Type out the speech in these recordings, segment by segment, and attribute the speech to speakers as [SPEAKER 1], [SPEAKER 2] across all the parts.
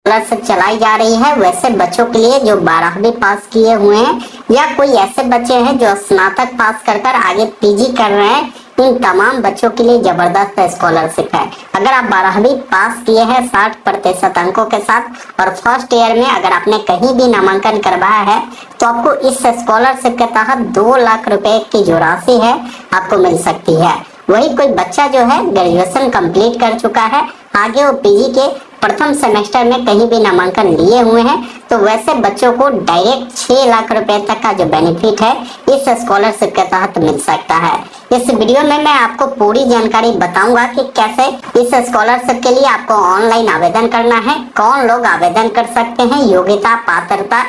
[SPEAKER 1] Scholarship चलाई जा रही है वैसे बच्चों के लिए जो 12वीं पास किए हुए हैं या कोई ऐसे बच्चे हैं जो स्नातक पास कर कर आगे पीजी कर रहे हैं, इन तमाम बच्चों के लिए जबरदस्त स्कॉलरशिप है। अगर आप 12वीं पास किए हैं 60% अंकों के साथ और फर्स्ट ईयर में अगर आपने कहीं भी नामांकन करवाया है तो आपको इस स्कॉलरशिप के तहत 2 लाख रुपए की जो राशि है आपको मिल सकती है। वही कोई बच्चा जो है ग्रेजुएशन कंप्लीट कर चुका है, आगे वो पीजी के प्रथम सेमेस्टर में कहीं भी नामांकन लिए हुए हैं तो वैसे बच्चों को डायरेक्ट 6 लाख रुपए तक का जो बेनिफिट है इस स्कॉलरशिप के तहत मिल सकता है। इस वीडियो में मैं आपको पूरी जानकारी बताऊंगा कि कैसे इस स्कॉलरशिप के लिए आपको ऑनलाइन आवेदन करना है, कौन लोग आवेदन कर सकते हैं, योग्यता, पात्रता,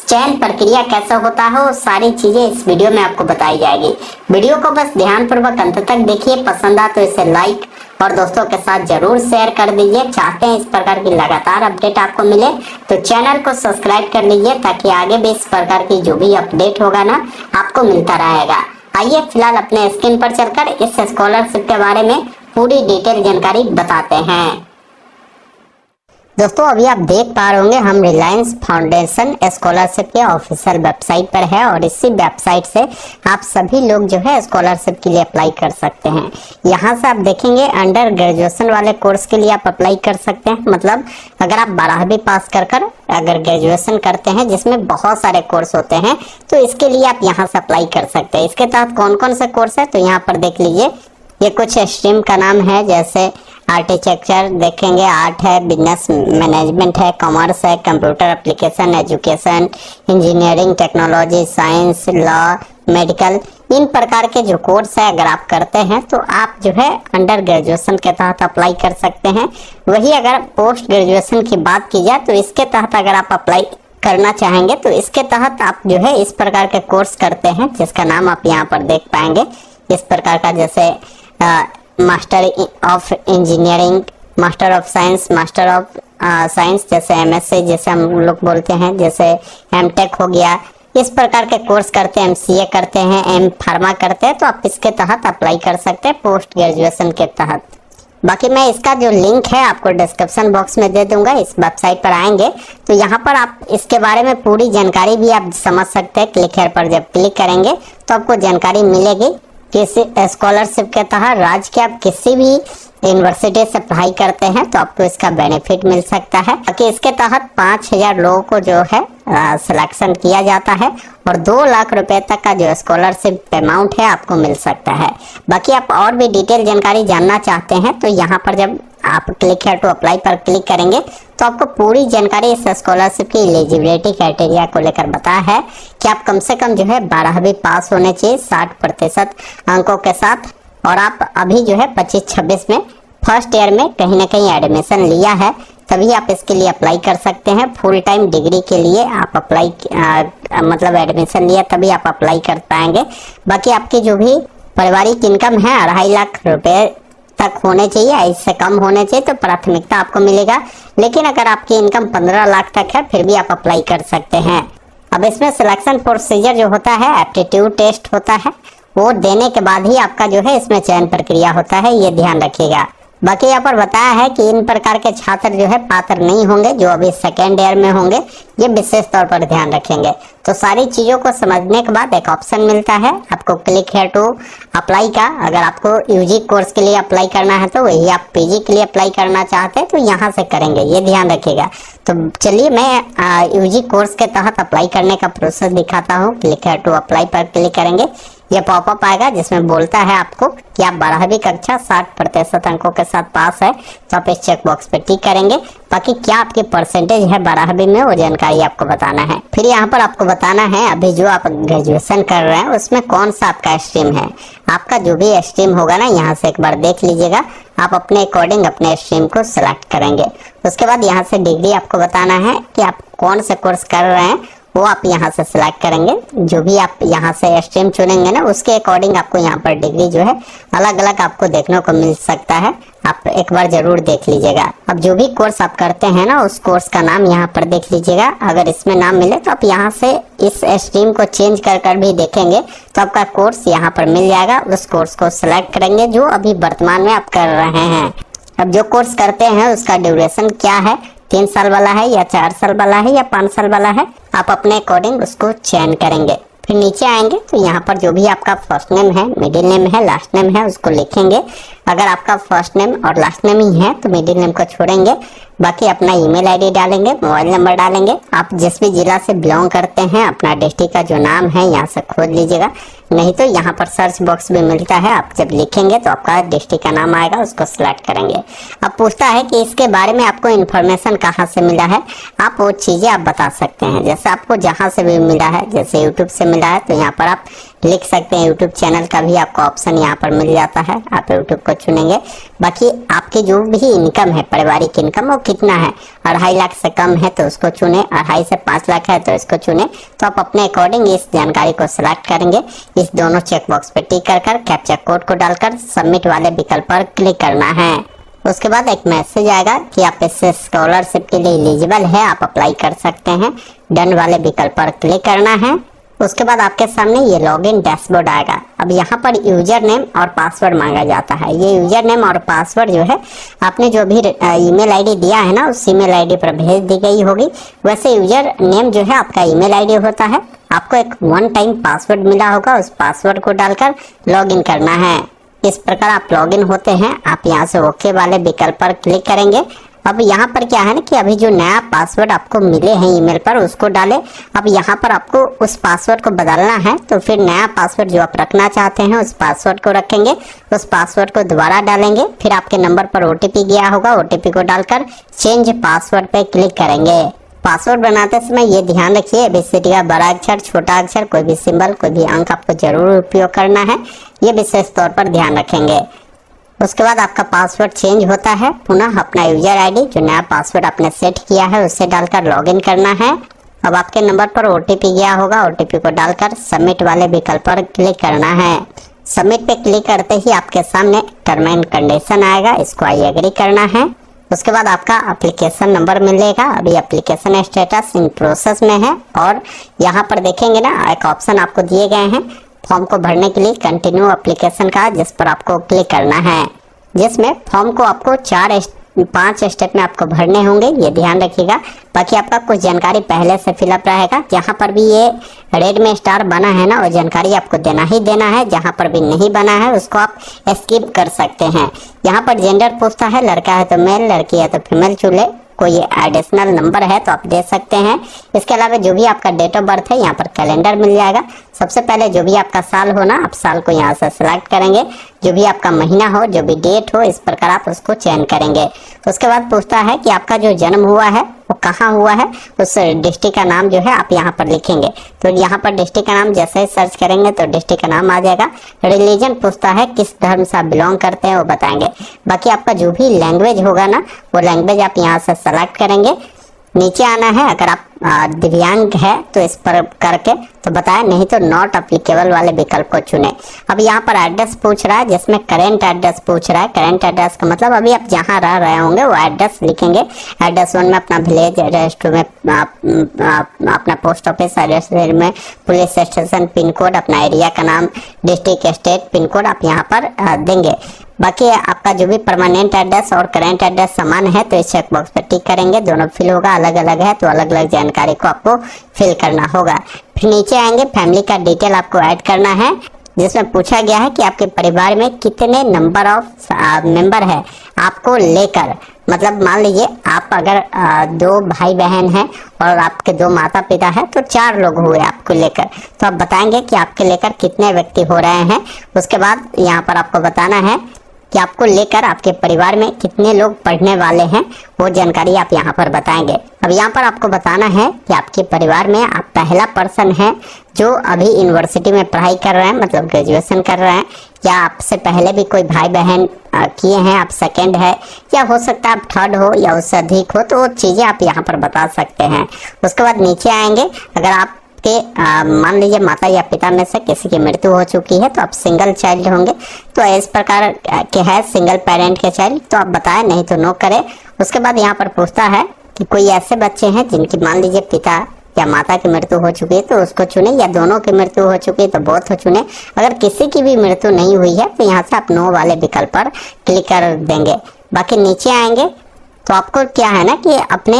[SPEAKER 1] चयन प्रक्रिया कैसा होता है, वो सारी चीजें इस वीडियो में आपको बताई जाएगी। वीडियो को बस ध्यानपूर्वक अंत तक देखिए, पसंद आए तो इसे लाइक और दोस्तों के साथ जरूर शेयर कर दीजिए। चाहते हैं इस प्रकार की लगातार अपडेट आपको मिले तो चैनल को सब्सक्राइब कर लीजिए ताकि आगे भी इस प्रकार की जो भी अपडेट होगा ना आपको मिलता रहेगा। आइए फिलहाल अपने स्क्रीन पर चलकर इस स्कॉलरशिप के बारे में पूरी डिटेल जानकारी बताते हैं। दोस्तों अभी आप देख पा रहे होंगे हम रिलायंस फाउंडेशन स्कॉलरशिप के ऑफिशियल वेबसाइट पर है और इसी वेबसाइट से आप सभी लोग जो है स्कॉलरशिप के लिए अप्लाई कर सकते हैं। यहाँ से आप देखेंगे अंडर ग्रेजुएशन वाले कोर्स के लिए आप अप्लाई कर सकते हैं। मतलब अगर आप 12वीं पास कर अगर ग्रेजुएशन करते हैं जिसमें बहुत सारे कोर्स होते हैं तो इसके लिए आप यहाँ से अप्लाई कर सकते हैं। इसके तहत कौन कौन से कोर्स है तो यहाँ पर देख लीजिए, ये कुछ स्ट्रीम का नाम है जैसे आर्किटेक्चर देखेंगे, आर्ट है, बिजनेस मैनेजमेंट है, कॉमर्स है, computer application, education, engineering, technology, science, law, medical, इन प्रकार के जो कोर्स है अगर आप करते हैं तो आप जो है अंडर ग्रेजुएशन के तहत अप्लाई कर सकते हैं। वही अगर पोस्ट ग्रेजुएशन की बात की जाए तो इसके तहत अगर आप अप्लाई करना चाहेंगे तो इसके तहत आप जो है इस प्रकार के कोर्स करते हैं जिसका नाम आप यहाँ पर देख पाएंगे। इस प्रकार का जैसे master of engineering, master of science, master of science जैसे एमएससी जैसे हम लोग बोलते हैं, जैसे एमटेक हो गया, इस प्रकार के कोर्स करते हैं, एमसीए करते हैं, एम फार्मा करते हैं तो आप इसके तहत अप्लाई कर सकते हैं पोस्ट ग्रेजुएशन के तहत। बाकी मैं इसका जो लिंक है आपको डिस्क्रिप्शन बॉक्स में दे दूंगा। इस वेबसाइट पर आएंगे तो यहाँ पर आप इसके बारे में पूरी जानकारी भी आप समझ सकते हैं। क्लिक हेयर पर जब क्लिक करेंगे तो आपको जानकारी मिलेगी किसी स्कॉलरशिप के तहत राज्य के आप किसी भी यूनिवर्सिटी से पढ़ाई करते हैं तो आपको इसका बेनिफिट मिल सकता है। बाकी इसके तहत 5000 लोगों को जो है सिलेक्शन किया जाता है और 2 लाख रुपए तक का जो स्कॉलरशिप अमाउंट है आपको मिल सकता है। बाकी आप और भी डिटेल जानकारी जानना चाहते हैं तो यहाँ पर जब आप क्लिक है टू अप्लाई पर क्लिक करेंगे तो आपको पूरी जानकारी इस स्कॉलरशिप की एलिजिबिलिटी क्राइटेरिया को लेकर बताया है कि आप कम से कम जो है 12वीं पास होने चाहिए 60% अंकों के साथ और आप अभी जो है 25-26 में फर्स्ट ईयर में कहीं ना कहीं एडमिशन लिया है तभी आप इसके लिए अप्लाई कर सकते हैं। फुल टाइम डिग्री के लिए आप अप्लाई मतलब एडमिशन लिया तभी आप अप्लाई कर पाएंगे। बाकी आपकी जो भी पारिवारिक इनकम है 2.5 लाख रुपए तक होने चाहिए, इससे कम होने चाहिए तो प्राथमिकता आपको मिलेगा। लेकिन अगर आपकी इनकम 15 लाख तक है फिर भी आप अप्लाई कर सकते हैं। अब इसमें सिलेक्शन प्रोसीजर जो होता है एप्टीट्यूड टेस्ट होता है, वो देने के बाद ही आपका जो है इसमें चयन प्रक्रिया होता है, ये ध्यान रखिएगा। बाकी यहाँ पर बताया है कि इन प्रकार के छात्र जो है पात्र नहीं होंगे जो अभी सेकेंड ईयर में होंगे, ये विशेष तौर पर ध्यान रखेंगे। तो सारी चीजों को समझने के बाद एक ऑप्शन मिलता है आपको क्लिक है टू अप्लाई का। अगर आपको यूजी कोर्स के लिए अप्लाई करना है तो वही आप पीजी के लिए अप्लाई करना चाहते हैं तो यहाँ से करेंगे, ये ध्यान रखिएगा। तो चलिए मैं यूजी कोर्स के तहत अप्लाई करने का प्रोसेस दिखाता हूँ। क्लिक है टू अप्लाई पर क्लिक करेंगे, ये पॉपअप आएगा जिसमें बोलता है आपको कि आप 12वीं कक्षा 60% अंकों के साथ पास है तो आप इस चेक बॉक्स पे टिक करेंगे। बाकी क्या आपकी परसेंटेज है 12वीं में वो जानकारी आपको बताना है। फिर यहाँ पर आपको बताना है अभी जो आप ग्रेजुएशन कर रहे हैं उसमें कौन सा आपका स्ट्रीम है। आपका जो भी स्ट्रीम होगा ना यहाँ से एक बार देख लीजिएगा, आप अपने अकॉर्डिंग अपने स्ट्रीम को सिलेक्ट करेंगे। उसके बाद यहाँ से डिग्री आपको बताना है कि आप कौन से कोर्स कर रहे हैं वो आप यहाँ से सिलेक्ट करेंगे। जो भी आप यहाँ से स्ट्रीम चुनेंगे ना उसके अकॉर्डिंग आपको यहाँ पर डिग्री जो है अलग अलग आपको देखने को मिल सकता है, आप एक बार जरूर देख लीजिएगा। अब जो भी कोर्स आप करते हैं ना उस कोर्स का नाम यहाँ पर देख लीजिएगा। अगर इसमें नाम मिले तो आप यहाँ से इस स्ट्रीम को चेंज कर भी देखेंगे तो आपका कोर्स यहाँ पर मिल जाएगा। उस कोर्स को सिलेक्ट करेंगे जो अभी वर्तमान में आप कर रहे हैं। अब जो कोर्स करते हैं उसका ड्यूरेशन क्या है, 3 साल वाला है या 4 साल वाला है या 5 साल वाला है, आप अपने अकॉर्डिंग उसको चयन करेंगे। फिर नीचे आएंगे तो यहाँ पर जो भी आपका फर्स्ट नेम है, मिडिल नेम है, लास्ट नेम है उसको लिखेंगे। अगर आपका फर्स्ट नेम और लास्ट नेम ही है तो मिडिल नेम को छोड़ेंगे, बाकी अपना ईमेल आईडी डालेंगे, मोबाइल नंबर डालेंगे। आप जिस भी जिला से बिलोंग करते हैं अपना डिस्ट्रिक्ट का जो नाम है यहाँ से खोज लीजिएगा, नहीं तो यहाँ पर सर्च बॉक्स भी मिलता है, आप जब लिखेंगे तो आपका डिस्ट्रिक्ट का नाम आएगा, उसको सिलेक्ट करेंगे। अब पूछता है कि इसके बारे में आपको इन्फॉर्मेशन कहाँ से मिला है, आप वो चीजें आप बता सकते हैं। जैसे आपको जहाँ से भी मिला है, जैसे यूट्यूब से मिला है तो यहाँ पर आप लिख सकते हैं। यूट्यूब चैनल का भी आपको ऑप्शन यहाँ पर मिल जाता है, आप यूट्यूब को चुनेंगे। बाकी आपकी जो भी इनकम है, पारिवारिक इनकम, वो कितना है, 2.5 लाख से कम है तो उसको चुने, 2.5 से 5 लाख है तो इसको चुने। तो आप अपने अकॉर्डिंग इस जानकारी को सिलेक्ट करेंगे। इस दोनों चेक बॉक्स पे टिक कर कैप्चा कोड को डालकर सबमिट वाले विकल्प पर क्लिक करना है। उसके बाद एक मैसेज आएगा कि आप इस स्कॉलरशिप के लिए एलिजिबल है, आप अप्लाई कर सकते हैं। डन वाले विकल्प पर क्लिक करना है। उसके बाद आपके सामने ये लॉगिन डैशबोर्ड आएगा। अब यहाँ पर यूजर नेम और पासवर्ड मांगा जाता है। ये यूजर नेम और पासवर्ड जो है आपने जो भी ईमेल आईडी दिया है ना, उस ईमेल आईडी पर भेज दी गई होगी। वैसे यूजर नेम जो है आपका ईमेल आईडी होता है। आपको एक 1 टाइम पासवर्ड मिला होगा, उस पासवर्ड को डालकर लॉगिन करना है। इस प्रकार आप लॉगिन होते हैं। आप यहाँ से ओके वाले विकल्प पर क्लिक करेंगे। अब यहाँ पर क्या है ना कि अभी जो नया पासवर्ड आपको मिले हैं ईमेल पर उसको डालें। अब यहाँ पर आपको उस पासवर्ड को बदलना है, तो फिर नया पासवर्ड जो आप रखना चाहते हैं उस पासवर्ड को रखेंगे, उस पासवर्ड को दोबारा डालेंगे। फिर आपके नंबर पर ओटीपी गया होगा, ओटीपी को डालकर चेंज पासवर्ड पे क्लिक करेंगे। पासवर्ड बनाते समय ये ध्यान रखिए, एबीसीडी का बड़ा अक्षर, छोटा अक्षर, कोई भी सिंबल, कोई भी अंक आपको जरूर उपयोग करना है, ये विशेष तौर पर ध्यान रखेंगे। उसके बाद आपका पासवर्ड चेंज होता है। पुनः अपना यूजर आईडी जो नया पासवर्ड आपने सेट किया है उससे डालकर लॉगिन करना है। अब आपके नंबर पर ओटीपी गया होगा, ओटीपी को डालकर सबमिट वाले विकल्प पर क्लिक करना है। सबमिट पे क्लिक करते ही आपके सामने टर्म एंड कंडीशन आएगा, इसको आई एग्री करना है। उसके बाद आपका एप्लीकेशन नंबर मिलेगा। अभी एप्लीकेशन स्टेटस इन प्रोसेस में है और यहाँ पर देखेंगे ना एक ऑप्शन आपको दिए गए हैं फॉर्म को भरने के लिए, कंटिन्यू एप्लीकेशन का, जिस पर आपको क्लिक करना है, जिसमें फॉर्म को आपको 5 स्टेप में आपको भरने होंगे, ये ध्यान रखिएगा। बाकी आपका कुछ जानकारी पहले से फिलअप रहेगा। जहाँ पर भी ये रेड में स्टार बना है ना, वो जानकारी आपको देना ही देना है। जहाँ पर भी नहीं बना है उसको आप स्किप कर सकते हैं। यहाँ पर जेंडर पूछता है, लड़का है तो मेल, लड़की है तो फीमेल चुने, कोई एडिशनल नंबर है तो आप दे सकते हैं। इसके अलावा जो भी आपका डेट ऑफ बर्थ है यहाँ पर कैलेंडर मिल जाएगा। सबसे पहले जो भी आपका साल हो ना, आप साल को यहाँ से सिलेक्ट करेंगे। जो भी आपका महीना हो, जो भी डेट हो, इस प्रकार आप उसको चयन करेंगे। उसके बाद पूछता है कि आपका जो जन्म हुआ है वो कहाँ हुआ है, उस डिस्ट्रिक्ट का नाम जो है आप यहाँ पर लिखेंगे। तो यहाँ पर डिस्ट्रिक्ट का नाम जैसे ही सर्च करेंगे तो डिस्ट्रिक्ट का नाम आ जाएगा। रिलीजन पूछता है किस धर्म से आप बिलोंग करते हैं वो बताएंगे। बाकी आपका जो भी लैंग्वेज होगा ना, वो लैंग्वेज आप यहाँ से सेलेक्ट करेंगे। नीचे आना है, अगर आप दिव्यांग है तो इस पर करके तो बताएं, नहीं तो नॉट अप्लीकेबल वाले विकल्प को चुने। अब यहाँ पर एड्रेस पूछ रहा है, जिसमें करेंट एड्रेस पूछ रहा है। करेंट एड्रेस का मतलब अभी आप जहाँ रह रहे होंगे वो एड्रेस लिखेंगे। एड्रेस 1 में अपना विलेज, एड्रेस 2 में अपना पोस्ट ऑफिस, एड्रेस 3 में पुलिस स्टेशन, पिन कोड, अपना एरिया का नाम, डिस्ट्रिक्ट, स्टेट, पिन कोड आप यहाँ पर देंगे। बाकी आपका जो भी परमानेंट एड्रेस और करेंट एड्रेस समान है तो इस चेक बॉक्स पर टिक करेंगे। दोनों फिल होगा, अलग अलग है तो अलग अलग जानकारी को आपको फिल करना होगा। फिर नीचे आएंगे, फैमिली का डिटेल आपको ऐड करना है, जिसमें पूछा गया है कि आपके परिवार में कितने नंबर ऑफ मेंबर है आपको लेकर। मतलब मान लीजिए आप अगर 2 भाई बहन हैं और आपके 2 माता पिता हैं तो 4 लोग हुए आपको लेकर। तो आप बताएंगे कि आपके लेकर कितने व्यक्ति हो रहे हैं। उसके बाद यहाँ पर आपको बताना है कि आपको लेकर आपके परिवार में कितने लोग पढ़ने वाले हैं, वो जानकारी आप यहाँ पर बताएंगे। अब यहाँ पर आपको बताना है कि आपके परिवार में आप पहला पर्सन है जो अभी यूनिवर्सिटी में पढ़ाई कर रहे हैं, मतलब ग्रेजुएशन कर रहे हैं, या आपसे पहले भी कोई भाई बहन किए हैं, आप सेकंड है, या हो सकता है आप थर्ड हो या उससे अधिक हो, तो वो चीज़ें आप यहाँ पर बता सकते हैं। उसके बाद नीचे आएंगे, अगर आप के मान लीजिए माता या पिता में से किसी की मृत्यु हो चुकी है तो आप सिंगल चाइल्ड होंगे, तो इस प्रकार के है सिंगल पेरेंट के चाइल्ड, तो आप बताएं, नहीं तो नो करें। उसके बाद यहाँ पर पूछता है कि कोई ऐसे बच्चे हैं जिनकी मान लीजिए पिता या माता की मृत्यु हो चुकी है तो उसको चुने, या दोनों की मृत्यु हो चुकी है तो बोथ चुने। अगर किसी की भी मृत्यु नहीं हुई है तो यहाँ से आप नो वाले विकल्प पर क्लिक कर देंगे। बाकी नीचे आएंगे तो आपको क्या है ना कि अपने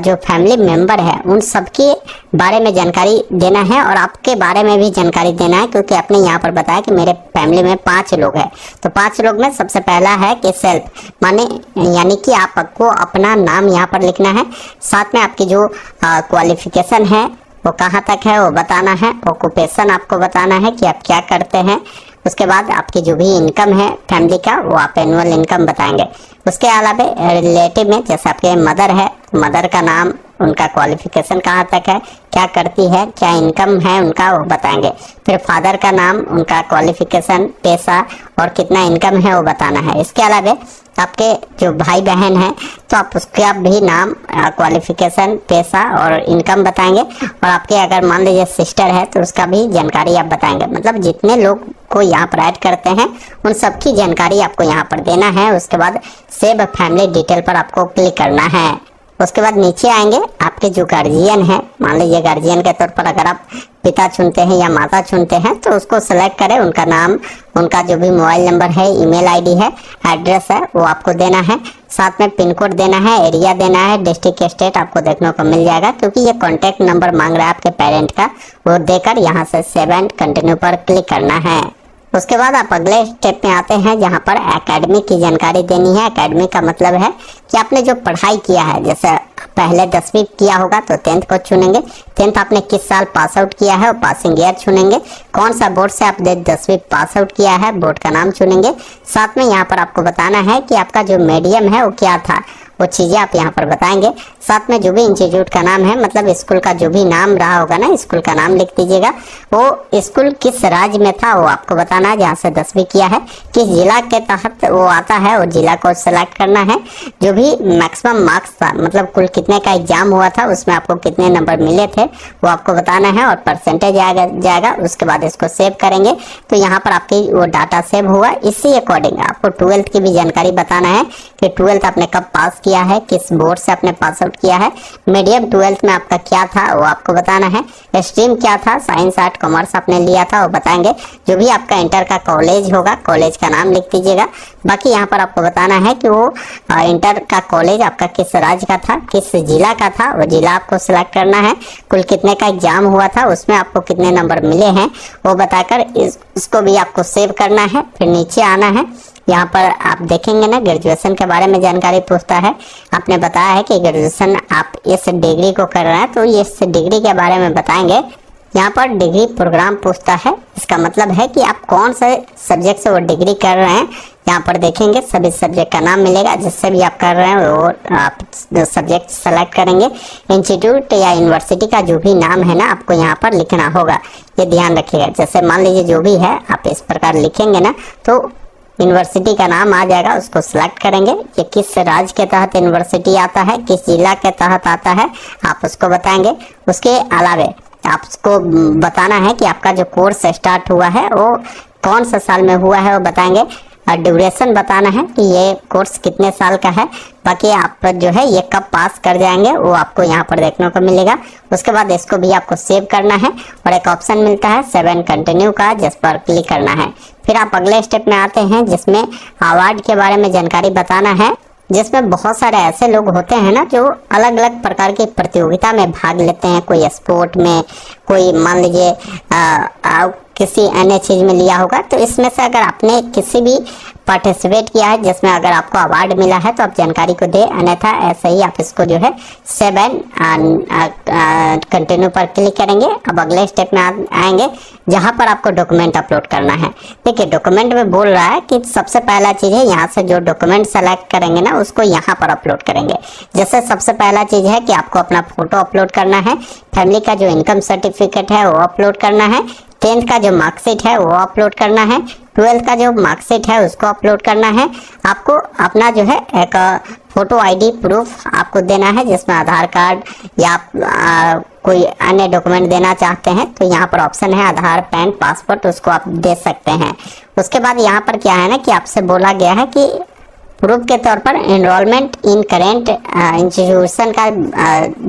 [SPEAKER 1] जो फैमिली मेंबर है उन सबके बारे में जानकारी देना है और आपके बारे में भी जानकारी देना है, क्योंकि आपने यहाँ पर बताया कि मेरे फैमिली में 5 लोग हैं। तो 5 लोग में सबसे पहला है कि सेल्फ, माने यानी कि आपको अपना नाम यहाँ पर लिखना है, साथ में आपकी जो क्वालिफिकेशन है वो कहाँ तक है वो बताना है, ऑक्यूपेशन आपको बताना है कि आप क्या करते हैं। उसके बाद आपकी जो भी इनकम है फैमिली का वो आप एनुअल इनकम बताएंगे। उसके अलावा रिलेटिव में जैसे आपके मदर है, मदर का नाम, उनका क्वालिफिकेशन कहाँ तक है, क्या करती है, क्या इनकम है उनका वो बताएंगे। फिर फादर का नाम, उनका क्वालिफिकेशन, पैसा और कितना इनकम है वो बताना है। इसके अलावा आपके जो भाई बहन है तो आप उसका भी नाम, क्वालिफिकेशन, पैसा और इनकम बताएंगे। और आपके अगर मान लीजिए सिस्टर है तो उसका भी जानकारी आप बताएंगे। मतलब जितने लोग को यहाँ पर ऐड करते हैं उन सबकी जानकारी आपको यहाँ पर देना है। उसके बाद सेव फैमिली डिटेल पर आपको क्लिक करना है। उसके बाद नीचे आएंगे, आपके जो गार्जियन है, मान लीजिए गार्जियन के तौर पर अगर आप पिता चुनते हैं या माता चुनते हैं तो उसको सेलेक्ट करें, उनका नाम, उनका जो भी मोबाइल नंबर है, ईमेल आईडी है, एड्रेस है वो आपको देना है। साथ में पिन कोड देना है, एरिया देना है, डिस्ट्रिक्ट, स्टेट आपको देखने को मिल जाएगा, क्योंकि ये कॉन्टैक्ट नंबर मांग रहा है आपके पेरेंट का, वो देकर यहाँ से सेव एंड कंटिन्यू पर क्लिक करना है। उसके बाद आप अगले स्टेप में आते हैं जहाँ पर एकेडमी की जानकारी देनी है। एकेडमी का मतलब है कि आपने जो पढ़ाई किया है, जैसे पहले 10वीं किया होगा तो 10th को चुनेंगे, 10th आपने किस साल पास आउट किया है और पासिंग ईयर चुनेंगे, कौन सा बोर्ड से आपने 10वीं पास आउट किया है बोर्ड का नाम चुनेंगे। साथ में यहाँ पर आपको बताना है कि आपका जो मीडियम है वो क्या था, वो चीज़ें आप यहाँ पर बताएंगे। साथ में जो भी इंस्टीट्यूट का नाम है, मतलब स्कूल का जो भी नाम रहा होगा ना, स्कूल का नाम लिख दीजिएगा। वो स्कूल किस राज्य में था वो आपको बताना है, जहाँ से 10वीं किया है, किस जिला के तहत वो आता है, वो जिला को सिलेक्ट करना है। जो भी मैक्सिमम मार्क्स था, मतलब कुल कितने का एग्जाम हुआ था, उसमें आपको कितने नंबर मिले थे वो आपको बताना है और परसेंटेज जाएगा। उसके बाद इसको सेव करेंगे तो यहाँ पर आपकी वो डाटा सेव होगा। इसी अकॉर्डिंग आपको 12th की भी जानकारी बताना है कि 12th आपने कब पास किया है, किस बोर्ड से आपने पास आउट किया है, मीडियम 12th में आपका क्या था वो आपको बताना है, स्ट्रीम क्या था, साइंस, आर्ट, कॉमर्स आपने लिया था वो बताएंगे। जो भी आपका इंटर का कॉलेज होगा, कॉलेज का नाम लिख दीजिएगा। बाकी यहाँ पर आपको बताना है कि वो इंटर का कॉलेज आपका किस राज्य का था, किस जिला का था, वो जिला आपको सिलेक्ट करना है। कुल कितने का एग्जाम हुआ था, उसमें आपको कितने नंबर मिले हैं वो बताकर इसको भी आपको सेव करना है। फिर नीचे आना है, यहाँ पर आप देखेंगे ना ग्रेजुएशन के बारे में जानकारी पूछता है। आपने बताया है कि ग्रेजुएशन आप इस डिग्री को कर रहे हैं तो ये इस डिग्री के बारे में बताएंगे। यहाँ पर डिग्री प्रोग्राम पूछता है, इसका मतलब है कि आप कौन से सब्जेक्ट से वो डिग्री कर रहे हैं। यहाँ पर देखेंगे सभी सब्जेक्ट का नाम मिलेगा, जिससे भी आप कर रहे हैं वो आप सब्जेक्ट सेलेक्ट करेंगे। इंस्टीट्यूट या यूनिवर्सिटी का जो भी नाम है ना आपको यहाँ पर लिखना होगा, ये ध्यान रखिएगा। जैसे मान लीजिए जो भी है आप इस प्रकार लिखेंगे ना तो यूनिवर्सिटी का नाम आ जाएगा, उसको सिलेक्ट करेंगे। ये किस राज्य के तहत यूनिवर्सिटी आता है, किस जिला के तहत आता है आप उसको बताएंगे। उसके अलावा आपको बताना है कि आपका जो कोर्स स्टार्ट हुआ है वो कौन सा साल में हुआ है वो बताएंगे। और ड्यूरेशन बताना है कि ये कोर्स कितने साल का है। बाकी आप जो है ये कब पास कर जाएंगे वो आपको यहाँ पर देखने को मिलेगा। उसके बाद इसको भी आपको सेव करना है और एक ऑप्शन मिलता है सेव एंड कंटिन्यू का, जिस पर क्लिक करना है। फिर आप अगले स्टेप में आते हैं जिसमें अवार्ड के बारे में जानकारी बताना है, जिसमें बहुत सारे ऐसे लोग होते हैं ना जो अलग अलग प्रकार की प्रतियोगिता में भाग लेते हैं। कोई स्पोर्ट में, कोई मान लीजिए किसी अन्य चीज में लिया होगा। तो इसमें से अगर आपने किसी भी पार्टिसिपेट किया है जिसमें अगर आपको अवार्ड मिला है तो आप जानकारी को दे, अन्यथा ऐसे ही आप इसको जो है सेव एंड कंटिन्यू पर क्लिक करेंगे। अब अगले स्टेप में आएंगे जहां पर आपको डॉक्यूमेंट अपलोड करना है। देखिए डॉक्यूमेंट में बोल रहा है कि सबसे पहला चीज है यहाँ से जो डॉक्यूमेंट सेलेक्ट करेंगे ना उसको यहाँ पर अपलोड करेंगे। जैसे सबसे पहला चीज है कि आपको अपना फोटो अपलोड करना है, फैमिली का जो इनकम सर्टिफिकेट है वो अपलोड करना है, 10th का जो मार्कशीट है वो अपलोड करना है, 12th का जो मार्कशीट है उसको अपलोड करना है। आपको अपना जो है एक फोटो आईडी प्रूफ आपको देना है, जिसमें आधार कार्ड या कोई अन्य डॉक्यूमेंट देना चाहते हैं तो यहाँ पर ऑप्शन है आधार, पैन, पासपोर्ट, उसको आप दे सकते हैं। उसके बाद यहाँ पर क्या है ना कि आपसे बोला गया है कि प्रूफ के तौर पर एनरोलमेंट इन करेंट इंस्टीट्यूशन का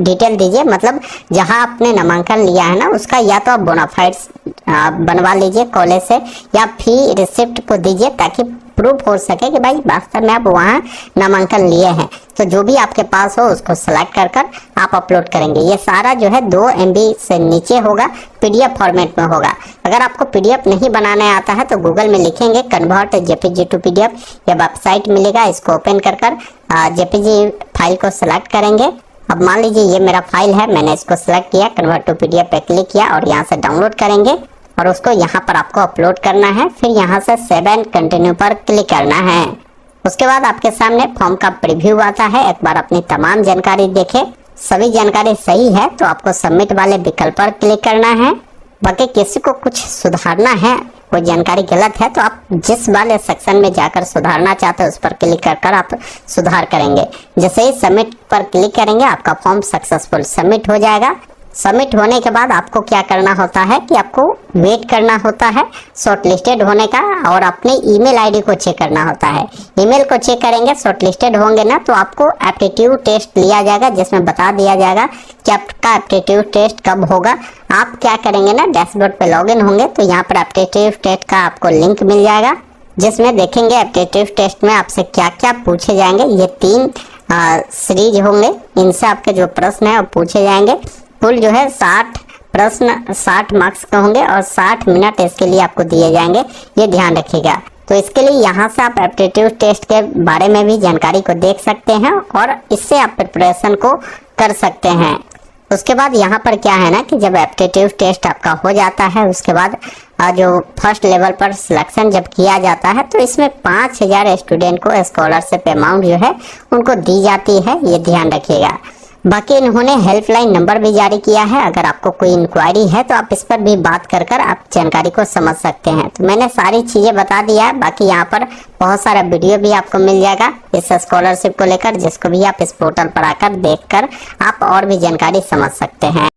[SPEAKER 1] डिटेल दीजिए। मतलब जहां आपने नामांकन लिया है ना उसका या तो आप बोनाफाइड्स बनवा लीजिए कॉलेज से, या फी रिसिप्ट को दीजिए ताकि प्रूफ हो सके कि भाई वास्तव में आप वहाँ नामांकन लिए हैं। तो जो भी आपके पास हो उसको सिलेक्ट कर कर आप अपलोड करेंगे। ये सारा जो है 2 MB से नीचे होगा, PDF फॉर्मेट में होगा। अगर आपको PDF नहीं बनाने आता है तो गूगल में लिखेंगे कन्वर्ट JPG टू PDF, ये वेबसाइट मिलेगा, इसको ओपन कर कर JPG फाइल को सिलेक्ट करेंगे। अब मान लीजिए ये मेरा फाइल है, मैंने इसको सिलेक्ट किया, कन्वर्ट टू PDF पे क्लिक किया और यहाँ से डाउनलोड करेंगे और उसको यहाँ पर आपको अपलोड करना है। फिर यहाँ से सेव एंड कंटिन्यू पर क्लिक करना है। उसके बाद आपके सामने फॉर्म का प्रीव्यू आता है। एक बार अपनी तमाम जानकारी देखें, सभी जानकारी सही है तो आपको सबमिट वाले विकल्प पर क्लिक करना है। बाकी किसी को कुछ सुधारना है, कोई जानकारी गलत है तो आप जिस वाले सेक्शन में जाकर सुधारना चाहते हैं उस पर क्लिक कर कर आप सुधार करेंगे। जैसे ही सबमिट पर क्लिक करेंगे आपका फॉर्म सक्सेसफुल सबमिट हो जाएगा। सबमिट होने के बाद आपको क्या करना होता है कि आपको वेट करना होता है शॉर्टलिस्टेड होने का और अपने ईमेल आईडी को चेक करना होता है। ईमेल को चेक करेंगे, शॉर्टलिस्टेड होंगे ना तो आपको एप्टीट्यूड टेस्ट लिया जाएगा जिसमें बता दिया जाएगा कि आपका एप्टीट्यूड टेस्ट कब होगा। आप क्या करेंगे ना, डैशबोर्ड पे लॉगिन होंगे तो यहाँ पर एप्टीट्यूड टेस्ट का आपको लिंक मिल जाएगा जिसमें देखेंगे एप्टीट्यूड टेस्ट में आपसे क्या क्या पूछे जाएंगे। ये 3 सीरीज होंगे, इनसे आपके जो प्रश्न है वो पूछे जाएंगे। कुल जो है 60 प्रश्न 60 मार्क्स के होंगे और 60 मिनट इसके लिए आपको दिए जाएंगे, ये ध्यान रखिएगा। तो इसके लिए यहाँ से आप एप्टीट्यूड टेस्ट के बारे में भी जानकारी को देख सकते हैं और इससे आप प्रिपरेशन को कर सकते हैं। उसके बाद यहाँ पर क्या है ना कि जब एप्टीट्यूड टेस्ट आपका हो जाता है उसके बाद जो फर्स्ट लेवल पर सिलेक्शन जब किया जाता है तो इसमें 5000 स्टूडेंट को स्कॉलरशिप अमाउंट जो है उनको दी जाती है, ये ध्यान रखिएगा। बाकी इन्होंने हेल्पलाइन नंबर भी जारी किया है, अगर आपको कोई इंक्वायरी है तो आप इस पर भी बात कर कर आप जानकारी को समझ सकते हैं। तो मैंने सारी चीजें बता दिया है। बाकी यहाँ पर बहुत सारा वीडियो भी आपको मिल जाएगा इस स्कॉलरशिप को लेकर, जिसको भी आप इस पोर्टल पर आकर देखकर आप और भी जानकारी समझ सकते हैं।